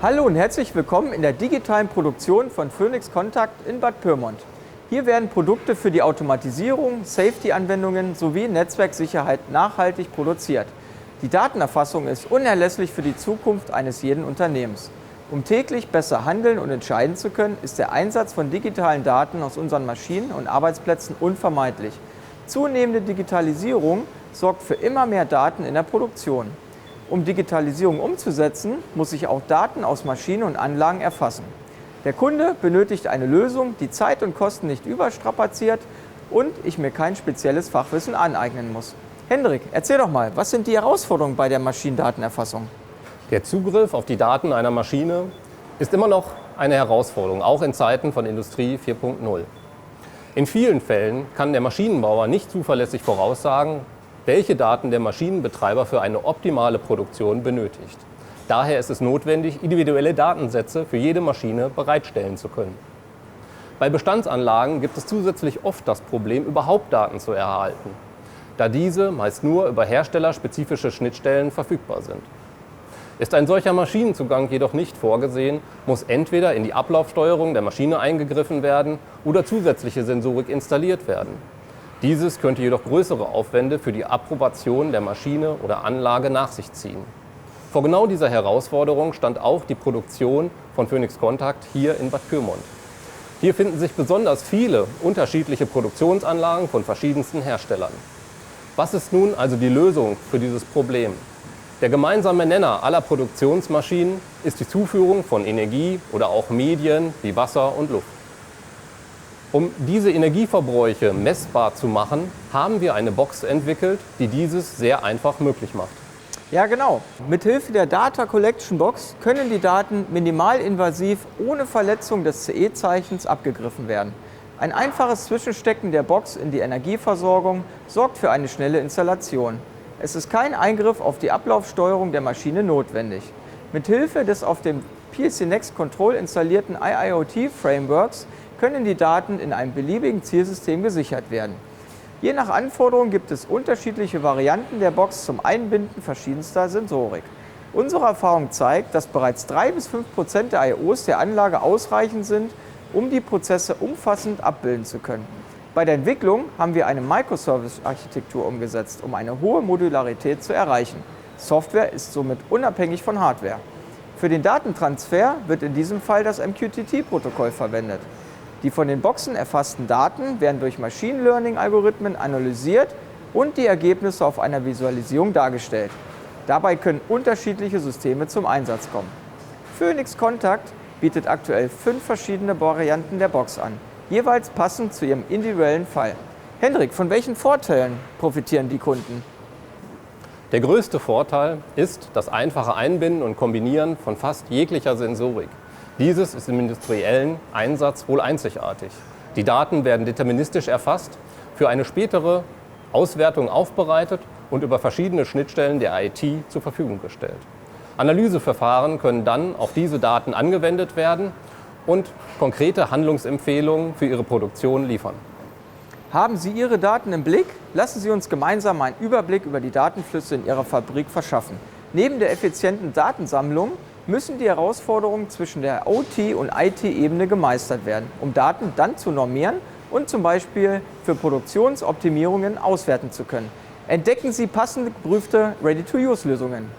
Hallo und herzlich willkommen in der digitalen Produktion von Phoenix Contact in Bad Pyrmont. Hier werden Produkte für die Automatisierung, Safety-Anwendungen sowie Netzwerksicherheit nachhaltig produziert. Die Datenerfassung ist unerlässlich für die Zukunft eines jeden Unternehmens. Um täglich besser handeln und entscheiden zu können, ist der Einsatz von digitalen Daten aus unseren Maschinen und Arbeitsplätzen unvermeidlich. Zunehmende Digitalisierung sorgt für immer mehr Daten in der Produktion. Um Digitalisierung umzusetzen, muss ich auch Daten aus Maschinen und Anlagen erfassen. Der Kunde benötigt eine Lösung, die Zeit und Kosten nicht überstrapaziert und ich mir kein spezielles Fachwissen aneignen muss. Hendrik, erzähl doch mal, was sind die Herausforderungen bei der Maschinendatenerfassung? Der Zugriff auf die Daten einer Maschine ist immer noch eine Herausforderung, auch in Zeiten von Industrie 4.0. In vielen Fällen kann der Maschinenbauer nicht zuverlässig voraussagen, welche Daten der Maschinenbetreiber für eine optimale Produktion benötigt. Daher ist es notwendig, individuelle Datensätze für jede Maschine bereitstellen zu können. Bei Bestandsanlagen gibt es zusätzlich oft das Problem, überhaupt Daten zu erhalten, da diese meist nur über herstellerspezifische Schnittstellen verfügbar sind. Ist ein solcher Maschinenzugang jedoch nicht vorgesehen, muss entweder in die Ablaufsteuerung der Maschine eingegriffen werden oder zusätzliche Sensorik installiert werden. Dieses könnte jedoch größere Aufwände für die Approbation der Maschine oder Anlage nach sich ziehen. Vor genau dieser Herausforderung stand auch die Produktion von Phoenix Contact hier in Bad Pyrmont. Hier finden sich besonders viele unterschiedliche Produktionsanlagen von verschiedensten Herstellern. Was ist nun also die Lösung für dieses Problem? Der gemeinsame Nenner aller Produktionsmaschinen ist die Zuführung von Energie oder auch Medien wie Wasser und Luft. Um diese Energieverbräuche messbar zu machen, haben wir eine Box entwickelt, die dieses sehr einfach möglich macht. Ja, genau. Mithilfe der Data Collection Box können die Daten minimalinvasiv ohne Verletzung des CE-Zeichens abgegriffen werden. Ein einfaches Zwischenstecken der Box in die Energieversorgung sorgt für eine schnelle Installation. Es ist kein Eingriff auf die Ablaufsteuerung der Maschine notwendig. Mithilfe des auf dem PLC Next Control installierten IIoT-Frameworks können die Daten in einem beliebigen Zielsystem gesichert werden. Je nach Anforderung gibt es unterschiedliche Varianten der Box zum Einbinden verschiedenster Sensorik. Unsere Erfahrung zeigt, dass bereits 3-5% der I/Os der Anlage ausreichend sind, um die Prozesse umfassend abbilden zu können. Bei der Entwicklung haben wir eine Microservice-Architektur umgesetzt, um eine hohe Modularität zu erreichen. Software ist somit unabhängig von Hardware. Für den Datentransfer wird in diesem Fall das MQTT-Protokoll verwendet. Die von den Boxen erfassten Daten werden durch Machine Learning-Algorithmen analysiert und die Ergebnisse auf einer Visualisierung dargestellt. Dabei können unterschiedliche Systeme zum Einsatz kommen. Phoenix Contact bietet aktuell 5 verschiedene Varianten der Box an, jeweils passend zu ihrem individuellen Fall. Hendrik, von welchen Vorteilen profitieren die Kunden? Der größte Vorteil ist das einfache Einbinden und Kombinieren von fast jeglicher Sensorik. Dieses ist im industriellen Einsatz wohl einzigartig. Die Daten werden deterministisch erfasst, für eine spätere Auswertung aufbereitet und über verschiedene Schnittstellen der IT zur Verfügung gestellt. Analyseverfahren können dann auf diese Daten angewendet werden und konkrete Handlungsempfehlungen für Ihre Produktion liefern. Haben Sie Ihre Daten im Blick? Lassen Sie uns gemeinsam einen Überblick über die Datenflüsse in Ihrer Fabrik verschaffen. Neben der effizienten Datensammlung müssen die Herausforderungen zwischen der OT- und IT-Ebene gemeistert werden, um Daten dann zu normieren und zum Beispiel für Produktionsoptimierungen auswerten zu können. Entdecken Sie passende geprüfte Ready-to-Use-Lösungen.